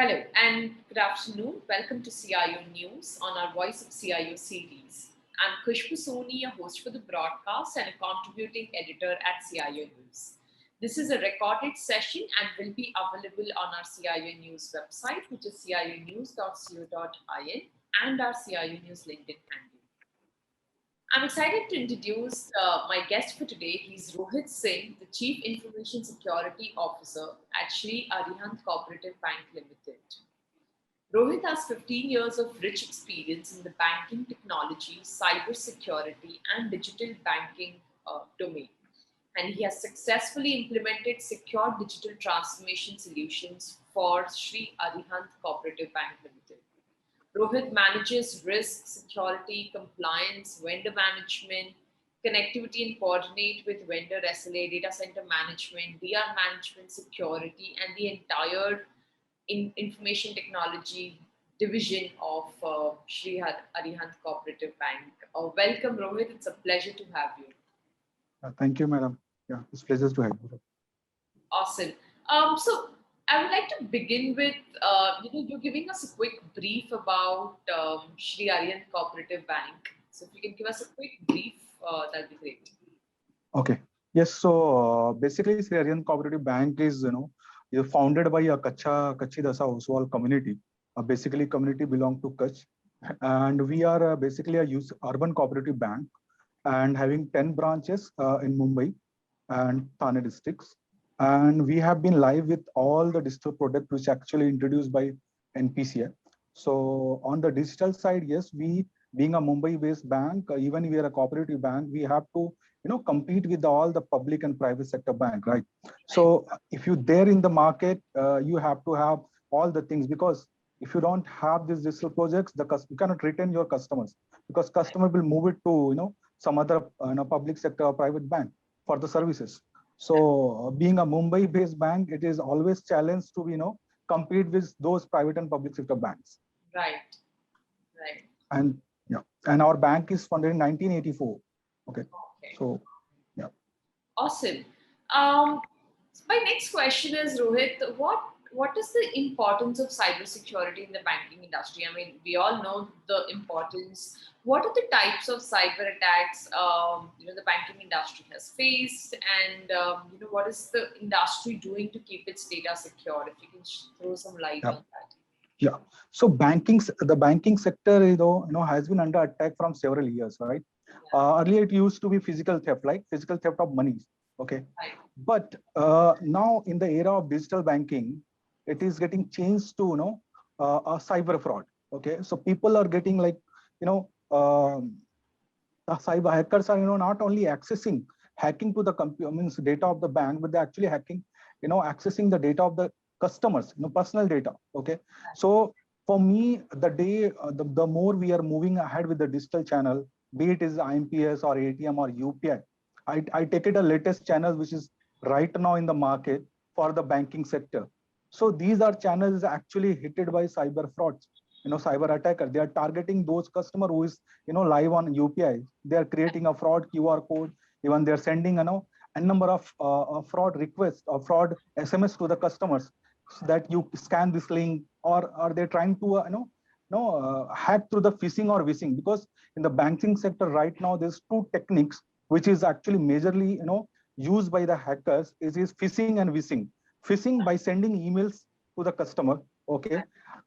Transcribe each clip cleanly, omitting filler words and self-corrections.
Hello and good afternoon. Welcome to CIO News on our Voice of CIO series. I'm Khushbu Soni, a host for the broadcast and a contributing editor at CIO News. This is a recorded session and will be available on our CIO News website, which is cionews.co.in, and our CIO News LinkedIn handle. I'm excited to introduce my guest for today. He's Rohit Singh, the Chief Information Security Officer at Sri Arihant Cooperative Bank Limited. Rohit has 15 years of rich experience in the banking technology, cyber security, and digital banking domain. And he has successfully implemented secure digital transformation solutions for Sri Arihant Cooperative Bank Limited. Rohit manages risk, security, compliance, vendor management, connectivity and coordinate with vendor SLA, data center management, DR management, security, and the entire information technology division of Sri Arihant Cooperative Bank. Welcome, Rohit. It's a pleasure to have you. Thank you, madam. Yeah, it's a pleasure to have you. Awesome. So I would like to begin with, you're giving us a quick brief about Sri Arihant Cooperative Bank. So if you can give us a quick brief, that'd be great. Okay. Yes. So basically, Sri Arihant Cooperative Bank is, founded by a Kachi Dasa Oswal community. Basically, community belong to Kutch, and we are basically a urban cooperative bank, and having 10 branches in Mumbai and Thane districts. And we have been live with all the digital products which actually introduced by NPCI. So on the digital side, yes, we being a Mumbai-based bank, even we are a cooperative bank, we have to compete with all the public and private sector bank, right? So if you're there in the market, you have to have all the things, because if you don't have these digital projects, you cannot retain your customers, because customer will move it to some other public sector or private bank for the services. So being a Mumbai-based bank, it is always challenge to compete with those private and public sector banks. Right. And and our bank is funded in 1984. Okay. So yeah. Awesome. My next question is, Rohit, what is the importance of cybersecurity in the banking industry? I mean, we all know the importance. What are the types of cyber attacks the banking industry has faced, and what is the industry doing to keep its data secure? If you can throw some light on that. Yeah. So the banking sector, has been under attack from several years, right? Earlier it used to be physical theft, like physical theft of money. Okay. Right. But now in the era of digital banking, it is getting changed to a cyber fraud. Okay. So people are getting like the cyber hackers are not only hacking to the data of the bank, but they're actually accessing the data of the customers, personal data. Okay. So for me, the more we are moving ahead with the digital channel, be it is IMPS or ATM or UPI, I take it a latest channel which is right now in the market for the banking sector. So these are channels actually hit by cyber frauds, cyber attacker. They are targeting those customer who is live on UPI. They are creating a fraud QR code. Even they are sending a number of fraud requests or fraud SMS to the customers, so that you scan this link, or are they trying to hack through the phishing or wishing? Because in the banking sector right now, there's two techniques which is actually majorly used by the hackers. Is phishing and wishing. Phishing by sending emails to the customer, okay,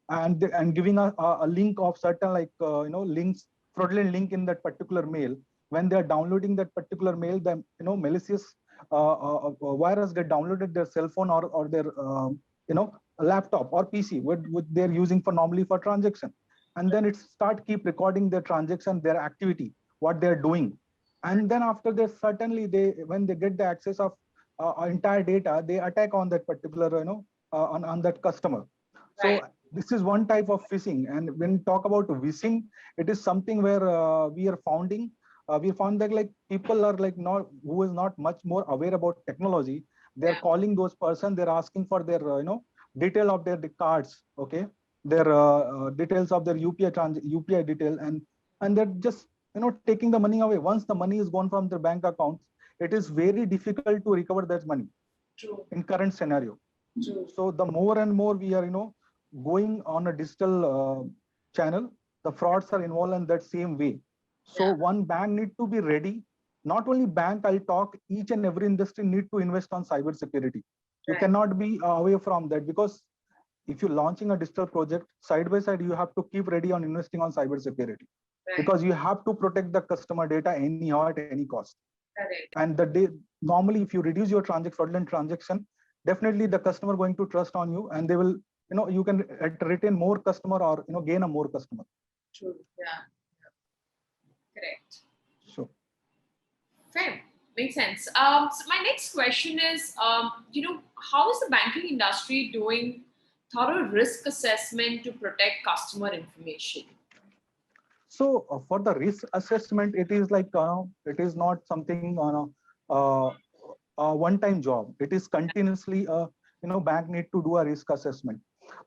and giving a link of certain links, fraudulent link in that particular mail. When they are downloading that particular mail, the malicious virus get downloaded their cell phone or their laptop or PC, what they're using normally for transaction, and then it keep recording their transaction, their activity, what they're doing, and then after that, certainly when they get the access of entire data, they attack on that particular on that customer. Right. So this is one type of phishing. And when we talk about wishing, it is something where we found that like people are like who is not much more aware about technology. They're calling those persons, they're asking for their detail of their cards, okay, their details of their UPI detail, and they're just taking the money away. Once the money is gone from their bank accounts, it is very difficult to recover that money. True. In current scenario. True. So the more and more we are going on a digital channel, the frauds are involved in that same way. So Yeah. one bank need to be ready. Not only bank, I'll talk, each and every industry need to invest on cyber security. You Right. cannot be away from that, because if you're launching a digital project, side by side, you have to keep ready on investing on cyber security, Right. because you have to protect the customer data anyhow at any cost. Correct. And the day, normally, if you reduce your fraudulent transaction, definitely the customer going to trust on you, and they will, you can retain more customer, or gain a more customer. True. Yeah. Correct. So Fair. Makes sense. So my next question is, how is the banking industry doing thorough risk assessment to protect customer information? for the risk assessment, it is like, it is not something on a one-time job. It is continuously, bank need to do a risk assessment.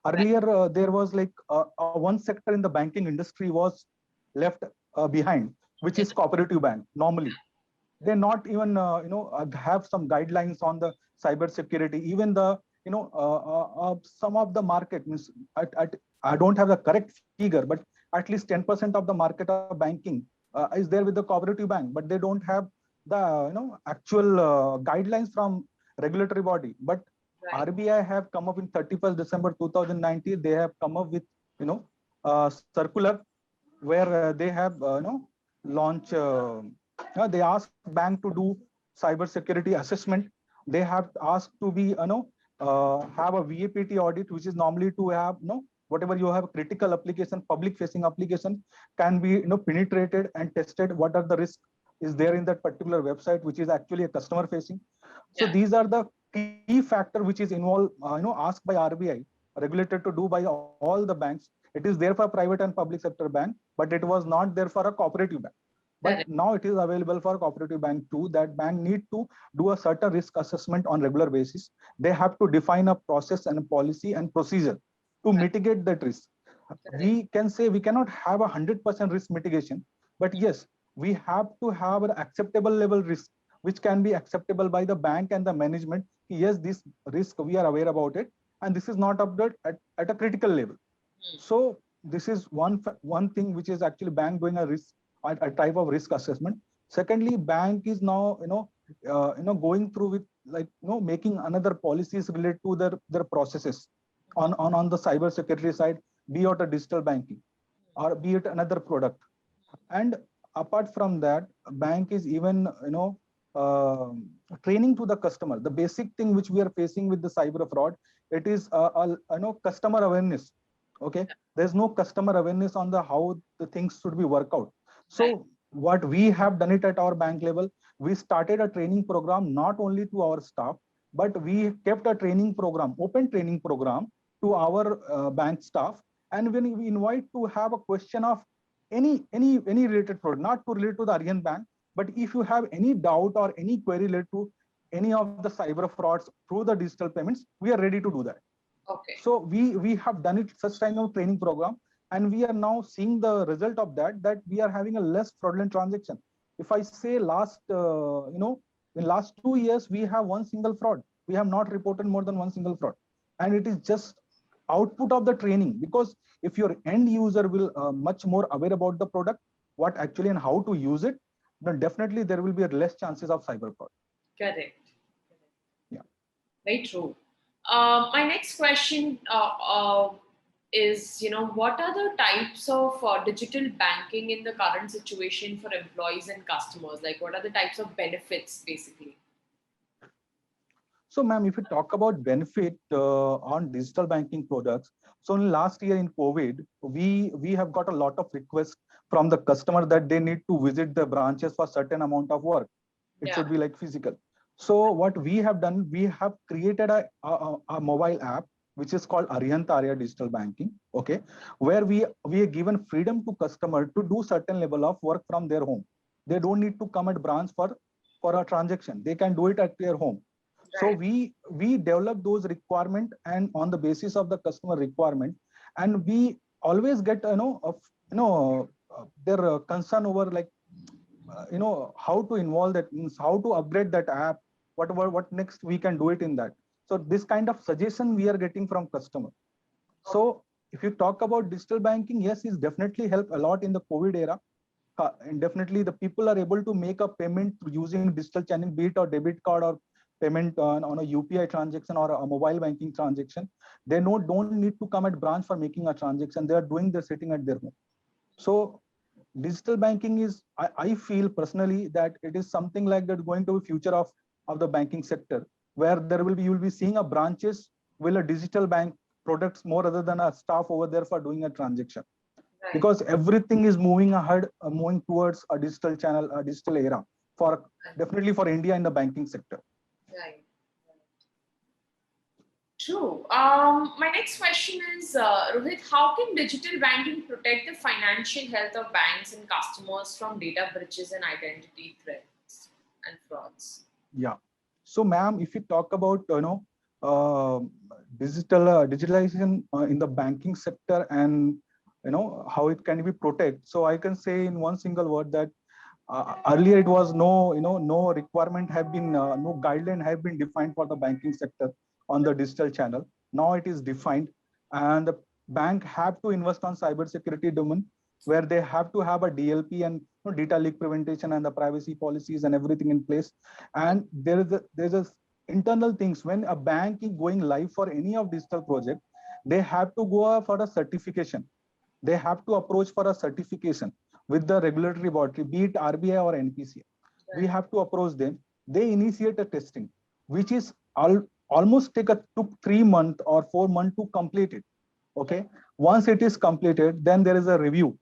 Right. Earlier, there was like one sector in the banking industry was left behind, which Yeah. is cooperative bank. Normally, they not even have some guidelines on the cyber security. Even the some of the market means, I don't have the correct figure, but at least 10% of the market of banking is there with the cooperative bank, but they don't have the actual guidelines from regulatory body. But Right. RBI have come up in 31st December 2019. They have come up with circular, where they have launch. They ask bank to do cyber security assessment. They have asked to be have a VAPT audit, which is normally to have whatever you have critical application, public facing application, can be penetrated and tested. What are the risks is there in that particular website, which is actually a customer facing. So Yeah. these are the key factor which is involved, asked by RBI, regulated to do by all the banks. It is there for private and public sector bank, but it was not there for a cooperative bank. But Correct. now it is available for cooperative bank too. That bank need to do a certain risk assessment on regular basis. They have to define a process and a policy and procedure to Correct. mitigate that risk. Correct. We can say we cannot have 100% risk mitigation, but yes, we have to have an acceptable level risk, which can be acceptable by the bank and the management. Yes, this risk, we are aware about it, and this is not updated at a critical level. Hmm. So this is one thing which is actually bank doing a type of risk assessment. Secondly, bank is now going through with, like, making another policies related to their processes on the cyber security side, be it a digital banking or be it another product. And apart from that, bank is even uh, training to the customer. The basic thing which we are facing with the cyber fraud, it is customer awareness. Okay, there's no customer awareness on the how the things should be work out. Right. So what we have done it at our bank level, we started a training program not only to our staff, but we kept a training program, open training program, to our bank staff. And when we invite to have a question of any related product, not to relate to the Aryan bank, but if you have any doubt or any query related to any of the cyber frauds through the digital payments, we are ready to do that. Okay. So we have done it such kind of training program, and we are now seeing the result of that we are having a less fraudulent transaction. If I say last in last 2 years, we have one single fraud. We have not reported more than one single fraud, and it is just output of the training. Because if your end user will much more aware about the product, what actually and how to use it, then definitely there will be less chances of cyber fraud. Correct. Yeah. Very true. My next question is, what are the types of digital banking in the current situation for employees and customers? Like, what are the types of benefits, basically? So, ma'am, if we talk about benefit on digital banking products, so in last year in COVID, we have got a lot of requests from the customer that they need to visit the branches for certain amount of work. It Yeah. should be like physical. So what we have done, we have created a mobile app which is called Arihant Arya Digital Banking. Okay, where we are given freedom to customer to do certain level of work from their home. They don't need to come at branch for a transaction. They can do it at their home. So Right. we develop those requirement, and on the basis of the customer requirement, and we always get their concern over, like, how to involve that, means how to upgrade that app, what next we can do it in that. So this kind of suggestion we are getting from customer. So if you talk about digital banking, yes, it's definitely helped a lot in the COVID era. And definitely the people are able to make a payment using digital channel, be it or debit card or payment on a UPI transaction or a mobile banking transaction. They don't need to come at branch for making a transaction. They are doing the sitting at their home. So digital banking is, I feel personally that it is something like that going to be future of the banking sector, where there will be, you will be seeing a branches will a digital bank products more other than a staff over there for doing a transaction, Right. because everything is moving ahead, moving towards a digital channel, a digital era for definitely for India in the banking sector. Right. True. My next question is, Rohit, how can digital banking protect the financial health of banks and customers from data breaches and identity threats and frauds? Yeah. So, ma'am, if you talk about uh, digitalization in the banking sector and how it can be protected, so I can say in one single word that earlier it was no requirement have been no guideline have been defined for the banking sector on the digital channel. Now it is defined, and the bank have to invest on cyber security domain, where they have to have a DLP and data leak prevention and the privacy policies and everything in place. And there's a internal things when a bank is going live for any of digital project, they have to go for a certification. They have to approach for a certification with the regulatory body, be it RBI or NPCI. We have to approach them. They initiate a testing, which is almost took 3 months or 4 months to complete it. Okay. Once it is completed, then there is a review.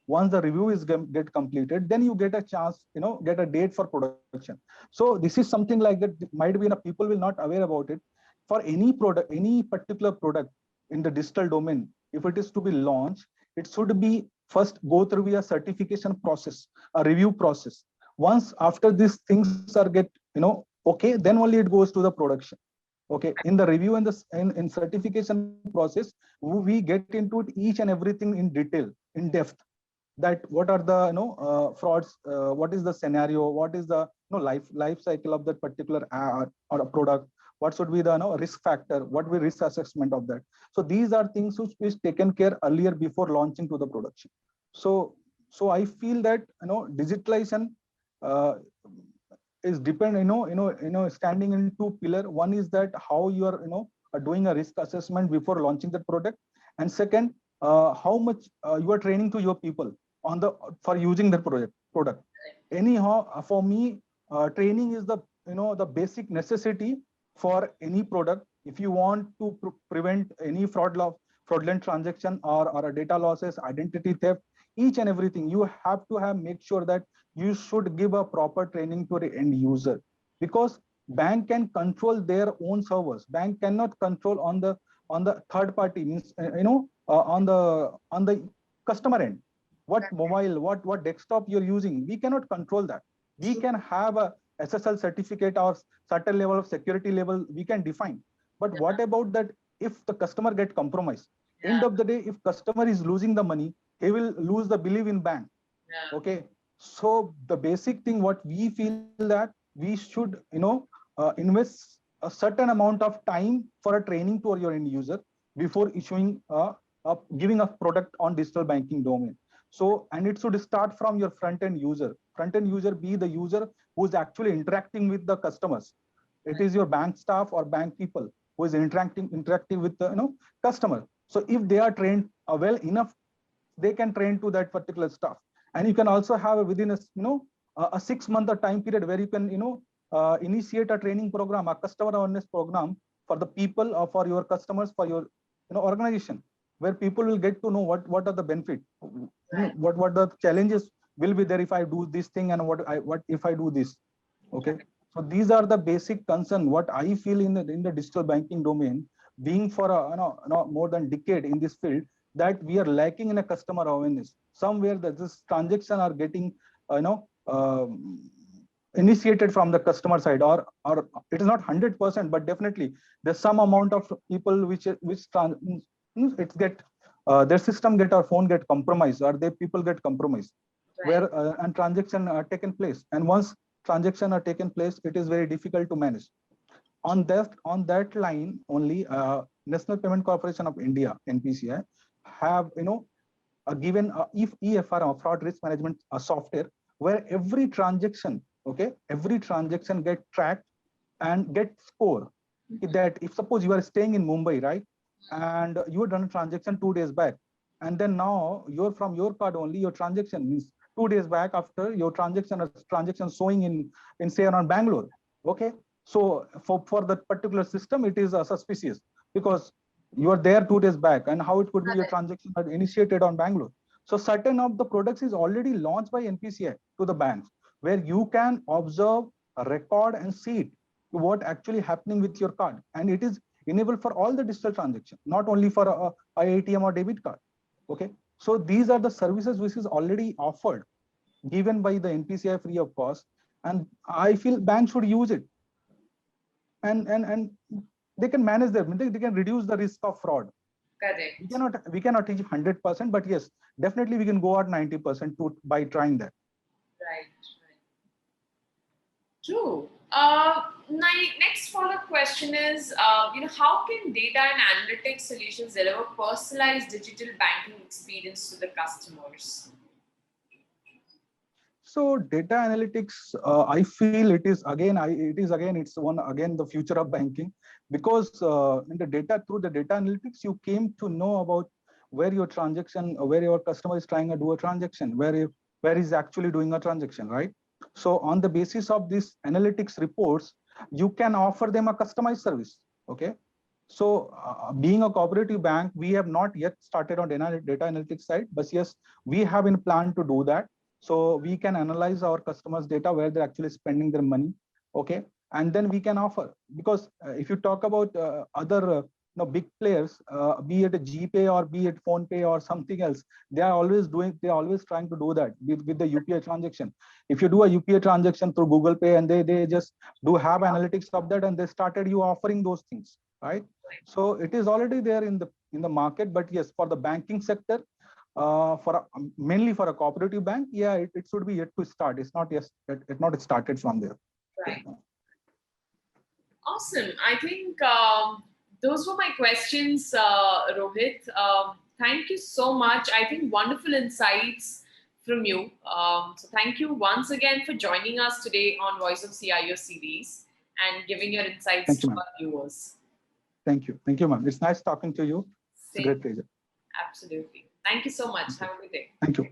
Once the review is get completed, then you get a chance, get a date for production. So this is something like that. Might be people will not aware about it. For any product, any particular product in the digital domain, if it is to be launched, it should be first go through a certification process, a review process. Once after these things are get okay, then only it goes to the production. Okay, in the review and in certification process, we get into it each and everything in detail, in depth, that what are the frauds, what is the scenario, what is the life cycle of that particular or a product, what should be the risk factor, what will risk assessment of that. So these are things which is taken care earlier before launching to the production. So I feel that digitalization uh, is depend standing in two pillar. One is that how you are doing a risk assessment before launching the product, and second, how much you are training to your people on the for using the product. Anyhow, for me, training is the the basic necessity for any product. If you want to prevent any fraudulent transaction or a data losses, identity theft, each and everything, you have to have make sure that you should give a proper training to the end user, because bank can control their own servers. Bank cannot control on the third party, means on the customer end, what mobile, what desktop you're using. We cannot control that. We can have a SSL certificate or certain level of security level we can define, but what about that if the customer get compromised? End of the day, if customer is losing the money, he will lose the belief in bank. Okay, so the basic thing what we feel that we should invest a certain amount of time for a training to your end user before issuing giving a product on digital banking domain. So, and it should start from your front end user. Front end user be the user who is actually interacting with the customers. It is your bank staff or bank people who is interacting with the customer. So if they are trained well enough, they can train to that particular stuff. And you can also have within a 6 month time period where you can initiate a training program, a customer awareness program for the people or for your customers, for your organization, where people will get to know what are the benefit, what the challenges will be there if I do this thing, and what if I do this. Okay, so these are the basic concern what I feel in the digital banking domain, being for a more than decade in this field, that we are lacking in a customer awareness. Somewhere that this transaction are getting initiated from the customer side, or it is not 100%, but definitely there's some amount of people which it's get their system get or phone get compromised, or their people get compromised, where and transaction are taken place. And once transaction are taken place, it is very difficult to manage. On that line only, National Payment Corporation of India, NPCI, have given EFR, fraud risk management software, where every transaction, okay, every transaction get tracked and get score. That if suppose you are staying in Mumbai, right, and you had done a transaction 2 days back, and then now you're from your card only, your transaction means 2 days back after your transaction showing in say around Bangalore. Okay, so for that particular system, it is suspicious because you are there 2 days back, and how it could be your transaction are initiated on Bangalore. So certain of the products is already launched by NPCI to the banks, where you can observe, record, and see it, what actually happening with your card, and it is enabled for all the digital transaction, not only for a ATM or debit card. Okay, so these are the services which is already offered, given by the NPCI free of cost, and I feel banks should use it, and they can manage them. They can reduce the risk of fraud. Correct. We cannot reach 100%, but yes, definitely we can go at 90% by trying that. Right. True. My next follow-up question is, how can data and analytics solutions deliver personalized digital banking experience to the customers? So data analytics, I feel it is again the future of banking, because in the data, through the data analytics, you came to know about where your customer is trying to do a transaction, where he's actually doing a transaction, right? So on the basis of these analytics reports, you can offer them a customized service. Okay. So being a cooperative bank, we have not yet started on data analytics side, but yes, we have in plan to do that. So we can analyze our customers' data, where they're actually spending their money. Okay. And then we can offer, because if you talk about other big players, be it a GPay or be it PhonePe or something else, they're always trying to do that with the UPI transaction. If you do a UPI transaction through Google Pay, and they just do have analytics of that, and they started you offering those things, right? So it is already there in the market, but yes, for the banking sector, mainly for a cooperative bank, yeah, it should be yet to start. It's not started from there. Right. Awesome. I think those were my questions, Rohit. Thank you so much. I think wonderful insights from you. So thank you once again for joining us today on Voice of CIO series and giving your insights to our viewers. Thank you, ma'am. It's nice talking to you. It's a great pleasure. Absolutely. Thank you so much. Have a good day. Thank you.